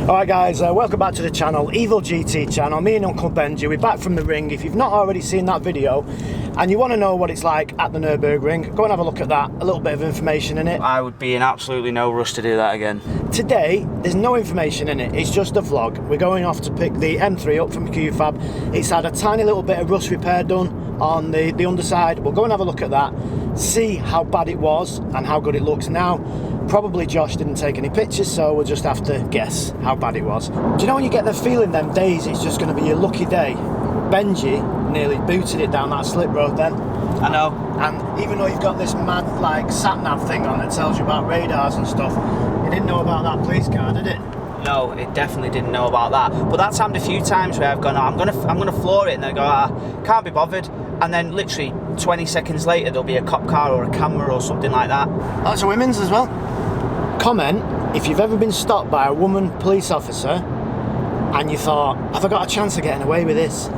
Alright guys, welcome back to the channel, Evil GT channel. Me and Uncle Benji, we're back from the ring. If you've not already seen that video and you want to know what it's like at the Nürburgring, go and have a look at that, a little bit of information in it. I would be in absolutely no rush to do that again. Today, there's no information in it, it's just a vlog. We're going off to pick the M3 up from QFab. It's had a tiny little bit of rust repair done on the underside. We'll go and have a look at that, see how bad it was and how good it looks now. Probably Josh didn't take any pictures, so we'll just have to guess how bad it was. Do you know when you get the feeling them days it's just going to be your lucky day? Benji nearly booted it down that slip road then. I know. And even though you've got this mad like sat-nav thing on that tells you about radars and stuff, you didn't know about that police car, did it? No, it definitely didn't know about that. But that's happened a few times where I've gone, oh, I'm gonna floor it, and I go, can't be bothered. And then literally 20 seconds later there'll be a cop car or a camera or something like that. That's a women's as well. Comment if you've ever been stopped by a woman police officer and you thought, have I got a chance of getting away with this?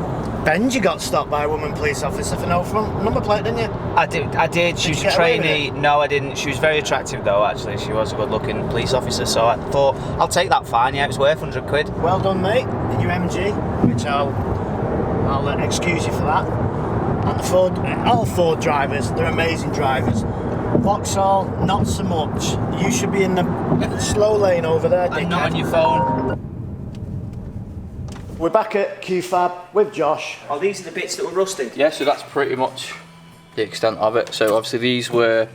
Benji got stopped by a woman police officer for no front number plate, didn't you? I did. She was a trainee. No, I didn't. She was very attractive though, actually. She was a good looking police officer, so I thought, I'll take that fine. Yeah, it was worth 100 quid. Well done, mate. In your MG, which I'll excuse you for that. And the Ford, all Ford drivers, they're amazing drivers. Vauxhall, not so much. You should be in the slow lane over there, dickhead. And not on your phone. We're back at QFab with Josh. Oh, these are the bits that were rusted? Yeah, so that's pretty much the extent of it. So obviously these were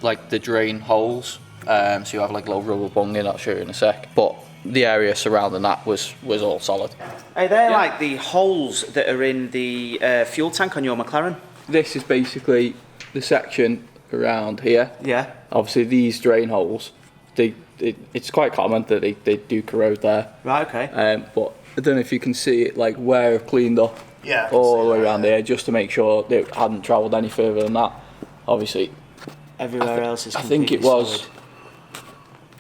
like the drain holes. So you have like a little rubber bung in, I'll show you in a sec. But the area surrounding that was all solid. Hey, they're like the holes that are in the fuel tank on your McLaren? This is basically the section around here. Yeah. Obviously these drain holes, it's quite common that they do corrode there. Right, okay. But I don't know if you can see it, like where I've cleaned up all the way around there, just to make sure they hadn't travelled any further than that. Obviously, everywhere else is. I think it was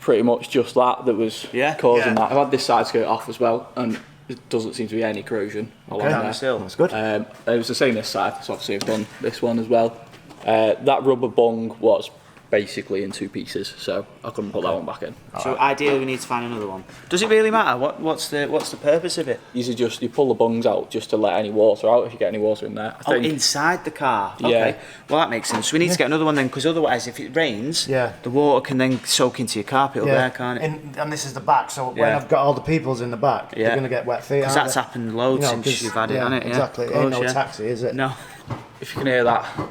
pretty much just that was causing that. I've had this side skirt off as well, and it doesn't seem to be any corrosion along there. Still. That's good. It was the same this side, so obviously I've done this one as well. That rubber bung was basically in two pieces, so I couldn't put that one back in. So ideally we need to find another one. Does it really matter? What's the purpose of it? You pull the bungs out just to let any water out if you get any water in there. I think. Inside the car? Okay. Yeah. Well, that makes sense. So we need to get another one then, because otherwise if it rains, the water can then soak into your carpet up there, can't it? And this is the back, so when I've got all the peoples in the back, they're going to get wet feet. Because that's happened loads since you've had it, hasn't it? Exactly. It ain't no taxi, is it? No. If you can hear that.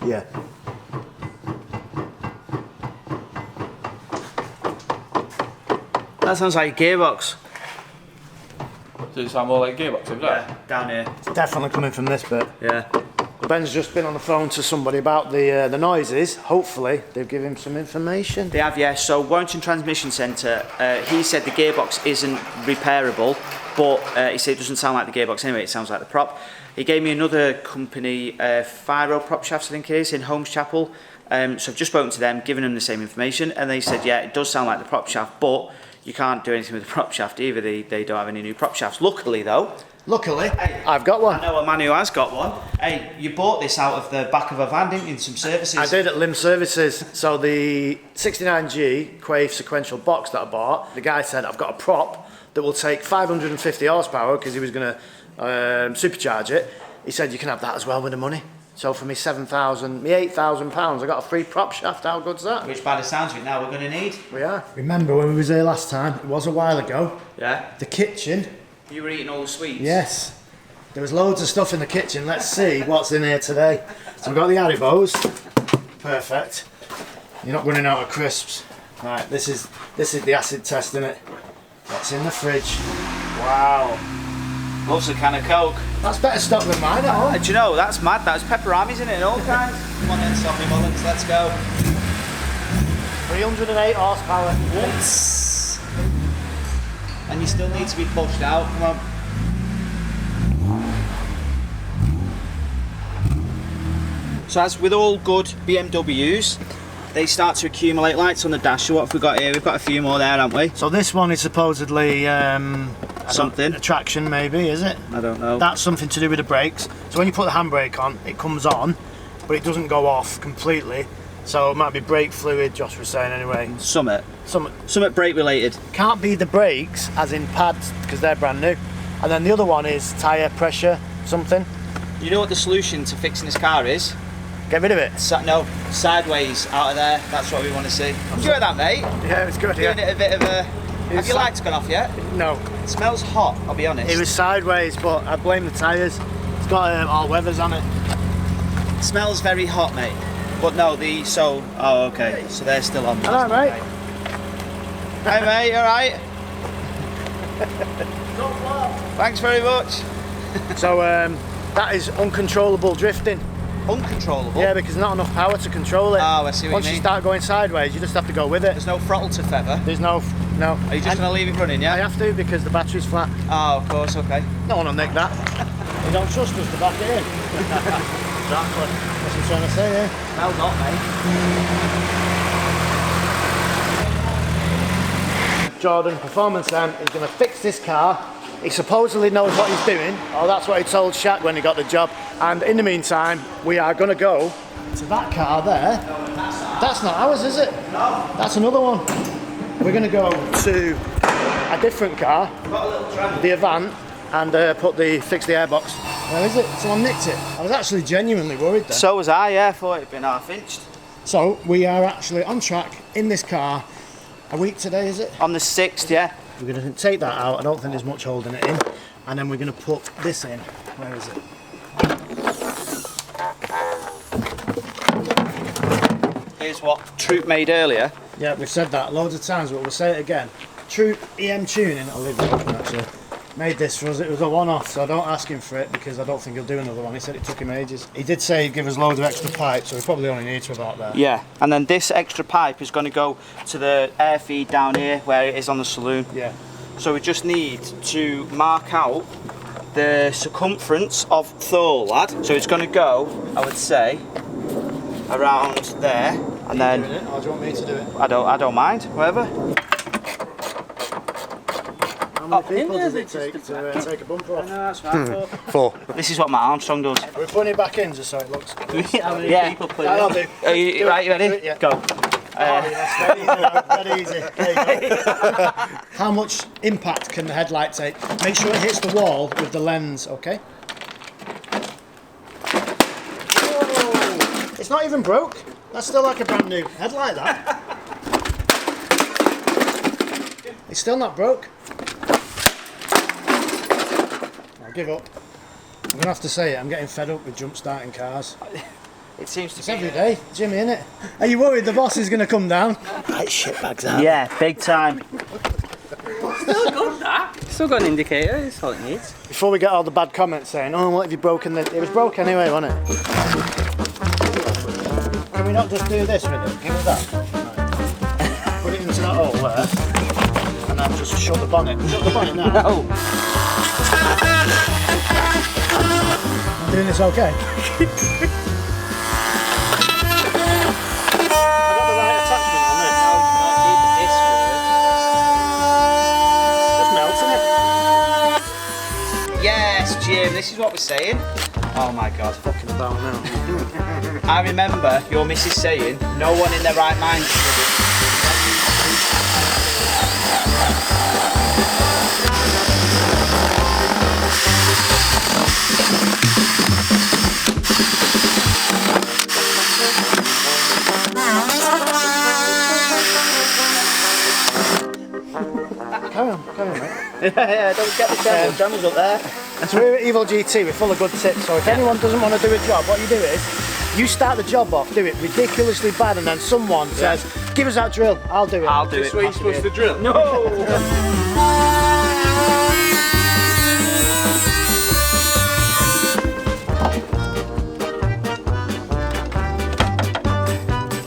Yeah. That sounds like a gearbox. Does it sound more like a gearbox over there? Yeah, down here. It's definitely coming from this bit. Yeah. Ben's just been on the phone to somebody about the noises. Hopefully they've given him some information. They have, yeah. So Warrington Transmission Centre, he said the gearbox isn't repairable, but he said it doesn't sound like the gearbox anyway, it sounds like the prop. He gave me another company, Firo Prop Shafts I think it is, in Holmes Chapel. So I've just spoken to them, given them the same information, and they said, yeah, it does sound like the prop shaft, but you can't do anything with the prop shaft either. They don't have any new prop shafts. Luckily though, I've got one. I know a man who has got one. Hey, you bought this out of the back of a van, didn't you, in some services? I did at Lim Services. So the 69G Quave sequential box that I bought, the guy said, I've got a prop that will take 550 horsepower because he was going to supercharge it. He said, you can have that as well with the money. So for me £8,000, I got a free prop shaft. How good's that? Which, by the sounds of it, now we're going to need. We are. Remember when we was here last time? It was a while ago. Yeah. The kitchen. You were eating all the sweets. Yes. There was loads of stuff in the kitchen. Let's see what's in here today. So we've got the Haribos. Perfect. You're not running out of crisps. Right. This is the acid test, isn't it? What's in the fridge? Wow. Loves a can of Coke. That's better stock than mine at home. Do you know, that's mad. That's pepperamis in it and all kinds. Come on then, Sophie Mullins, let's go. 308 horsepower. Yes. And you still need to be pushed out. Come on. So as with all good BMWs, they start to accumulate lights on the dash. So what have we got here? We've got a few more there, haven't we? So this one is supposedly something. Attraction, maybe, is it? I don't know. That's something to do with the brakes. So when you put the handbrake on, it comes on, but it doesn't go off completely. So it might be brake fluid, Josh was saying anyway. Summit Some brake related. can't be the brakes, as in pads, because they're brand new. And then the other one is tyre pressure, something. You know what the solution to fixing this car is? Get rid of it. No, sideways out of there. That's what we want to see. Enjoy that, mate. Yeah, it's good. Giving it a bit of a. Have your lights gone off yet? No, It smells hot. I'll be honest. it was sideways, but I blame the tyres. It's got all weathers on it. It smells very hot, mate. But no, oh, okay. So they're still on. Hello, mate. Hey, mate. All right. Thanks very much. So that is uncontrollable drifting. Uncontrollable. Yeah, because not enough power to control it. Oh, I see what Once you mean. you start going sideways, you just have to go with it. There's no throttle to feather. There's no. Are you just going to leave it running, yeah? I have to because the battery's flat. Oh, of course, okay. No one will nick that. You don't trust us to back it in. Exactly. That's what I'm trying to say, yeah. Smells hot, mate. Jordan, Performance M, is going to fix this car. He supposedly knows what he's doing. Oh, that's what he told Shaq when he got the job. And in the meantime, we are going to go to that car there. That's not ours, is it? No. That's another one. We're going to go to a different car, Got a little tram. the Avant, and fix the airbox. Where is it? Someone nicked it. I was actually genuinely worried there. So was I, yeah. I thought it'd been half-inched. So we are actually on track in this car. A week today, is it? On the 6th, yeah. We're going to take that out. I don't think there's much holding it in. And then we're going to put this in. Where is it? Here's what Troop made earlier. Yeah, we've said that loads of times, but we'll say it again. True EM tuning, I'll leave it open actually, made this for us. It was a one-off, so don't ask him for it because I don't think he'll do another one. He said it took him ages. He did say he'd give us loads of extra pipe, so we probably only need to about there. Yeah, and then this extra pipe is going to go to the air feed down here where it is on the saloon. Yeah. So we just need to mark out the circumference of the lad. So it's going to go, I would say, around there, and then Doing it, or do you want me to do it? I don't mind, whatever. How many people does it take to take a bumper off? That's right. 4. This is what my Armstrong does. We're putting it back in just so it looks good. How many people put it? I'll do. Are you right? You ready? Do it, yeah. Go. Very easy. There you go. How much impact can the headlight take? Make sure it hits the wall with the lens, okay? Whoa. It's not even broke. That's still like a brand new headlight, that. It's still not broke. I'll give up. I'm going to have to say it, I'm getting fed up with jump starting cars. It seems to It's be every day, Jimmy, innit? Are you worried the boss is going to come down? Right, shitbags out. Yeah, big time. Still good, that. Still got an indicator, it's all it needs. Before we get all the bad comments saying, oh, what have you broken? It was broke anyway, wasn't it? Can we not just do this with it? Give it that. Right. Put it into that hole there. And then just shut the bonnet. Shut the bonnet now. No. Doing this okay? Yes, Jim, this is what we're saying. Oh my god. Fucking about now. I remember your missus saying, no one in their right mind should do it. Carry on, mate. Yeah, don't get the cameras up there. So we're at Evil GT, we're full of good tips. So if anyone doesn't want to do a job, what you do is, you start the job off, do it ridiculously bad, and then someone says, give us that drill, I'll do it. I'll do it. This way you're supposed to drill? No!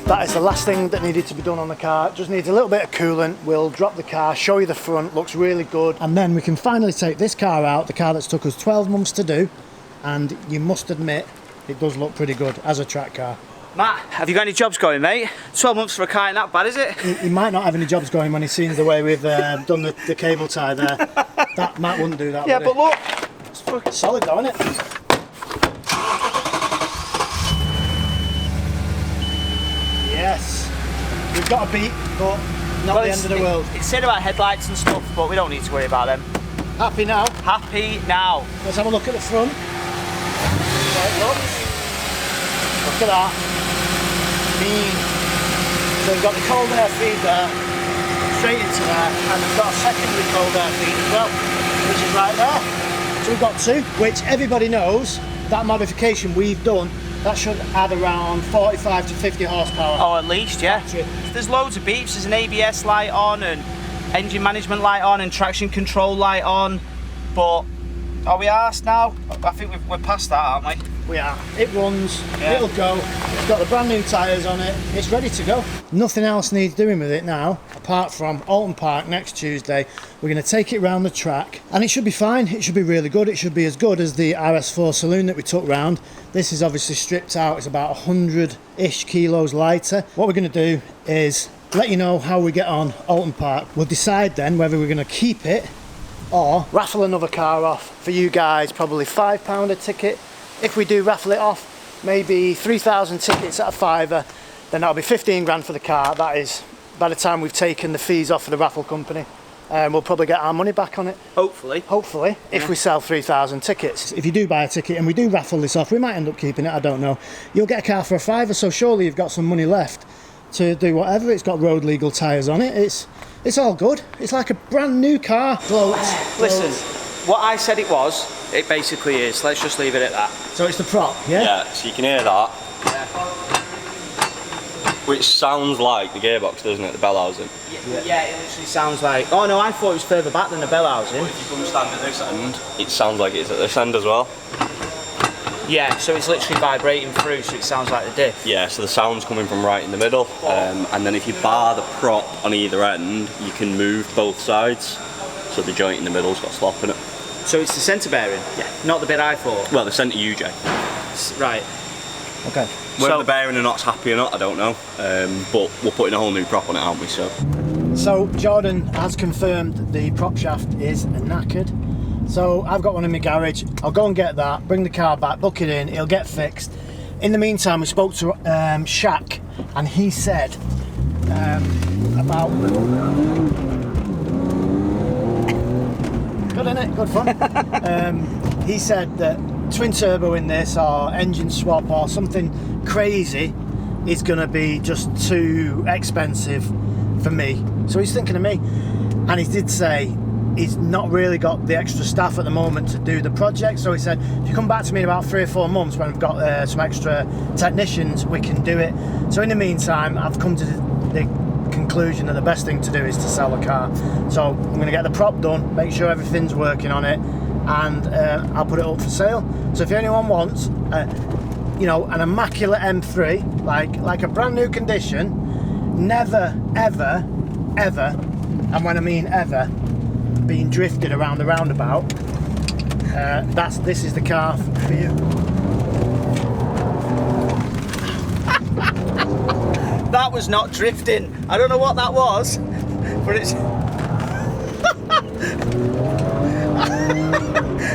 That is the last thing that needed to be done on the car. It just needs a little bit of coolant. We'll drop the car, show you the front, looks really good. And then we can finally take this car out, the car that's took us 12 months to do. And you must admit, it does look pretty good as a track car. Matt, have you got any jobs going, mate? 12 months for a car ain't that bad, is it? He might not have any jobs going when he's seen the way we've done the cable tie there. That Matt wouldn't do that, Yeah, would but he? look. It's fucking solid though, isn't it? Yes. We've got a beat, but not the end of the world. It's said about headlights and stuff, but we don't need to worry about them. Happy now? Happy now. Let's have a look at the front. There it looks. Look at that. Mean. So we've got the cold air feed there, straight into there, and we've got a secondary cold air feed as well, which is right there. So we've got two, which everybody knows that modification we've done, that should add around 45 to 50 horsepower. Oh, at least, yeah. There's loads of beeps. There's an ABS light on, and engine management light on, and traction control light on. But are we arsed now? I think we're past that, aren't we? We are. It runs, Yeah. it'll go. It's got the brand new tyres on it. It's ready to go. Nothing else needs doing with it now, apart from Alton Park next Tuesday. We're going to take it round the track, and it should be fine. It should be really good. It should be as good as the RS4 saloon that we took round. This is obviously stripped out. It's about 100-ish kilos lighter. What we're going to do is let you know how we get on Alton Park. We'll decide then whether we're going to keep it or raffle another car off for you guys. Probably £5 a ticket. If we do raffle it off, maybe 3,000 tickets at a fiver, then that'll be 15 grand for the car. That is, by the time we've taken the fees off for the raffle company, we'll probably get our money back on it. Hopefully. Hopefully, if we sell 3,000 tickets. If you do buy a ticket and we do raffle this off, we might end up keeping it, I don't know. You'll get a car for a fiver, so surely you've got some money left to do whatever. It's got road legal tyres on it. It's all good. It's like a brand new car. Floats. Listen, what I said it was, it basically is. Let's just leave it at that. So it's the prop, yeah? Yeah, so you can hear that. Yeah. Which sounds like the gearbox, doesn't it? The bell housing. Yeah, it literally sounds like... Oh no, I thought it was further back than the bell housing. But if you come stand at this end, it sounds like it's at this end as well. Yeah, so it's literally vibrating through, so it sounds like the diff. Yeah, so the sound's coming from right in the middle. And then if you bar the prop on either end, you can move both sides. So the joint in the middle's got slop in it. So it's the centre bearing? Yeah. Not the bit I thought? Well, the centre UJ. Right. Okay. Whether So- the bearing or not's happy or not, I don't know. But we're putting a whole new prop on it, aren't we? So Jordan has confirmed the prop shaft is knackered. So I've got one in my garage. I'll go and get that, bring the car back, book it in, it'll get fixed. In the meantime, we spoke to Shaq, and he said about... Good, innit? Good fun. He said that twin turbo in this or engine swap or something crazy is going to be just too expensive for me. So he's thinking of me. And he did say he's not really got the extra staff at the moment to do the project. So he said, if you come back to me in about 3 or 4 months when we've got some extra technicians, we can do it. So in the meantime, I've come to the conclusion that the best thing to do is to sell the car. So I'm going to get the prop done, make sure everything's working on it, and I'll put it up for sale. So if anyone wants you know, an immaculate M3 like a brand new condition, never ever and when I mean ever being drifted around the roundabout, this is the car for you. That was not drifting. I don't know what that was, but it's...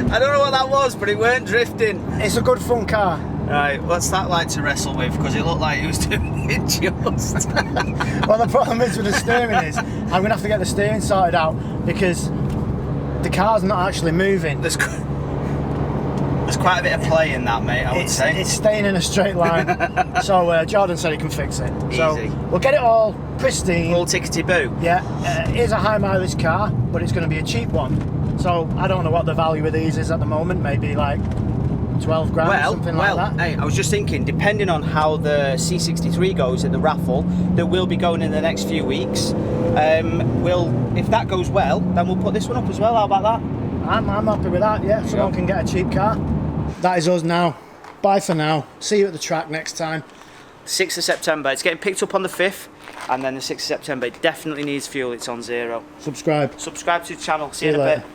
I don't know what that was, but it weren't drifting. It's a good fun car. Right, what's that like to wrestle with? Because it looked like it was doing it just. Well, the problem is with the steering is I'm going to have to get the steering sorted out because the car's not actually moving. There's quite a bit of play in that, mate, I would say. It's staying in a straight line. So Jordan said he can fix it. So Easy. we'll get it all pristine. All tickety-boo. Yeah, it is a high mileage car, but it's going to be a cheap one. So I don't know what the value of these is at the moment. Maybe like 12 grand or something like that. Hey, I was just thinking, depending on how the C63 goes in the raffle that will be going in the next few weeks, if that goes well, then we'll put this one up as well. How about that? I'm happy with that, yeah. Someone can get a cheap car. That is us now. Bye for now. See you at the track next time. 6th of September. It's getting picked up on the 5th, and then the 6th of September. It definitely needs fuel. It's on 0. Subscribe. Subscribe to the channel. See you in a later. bit.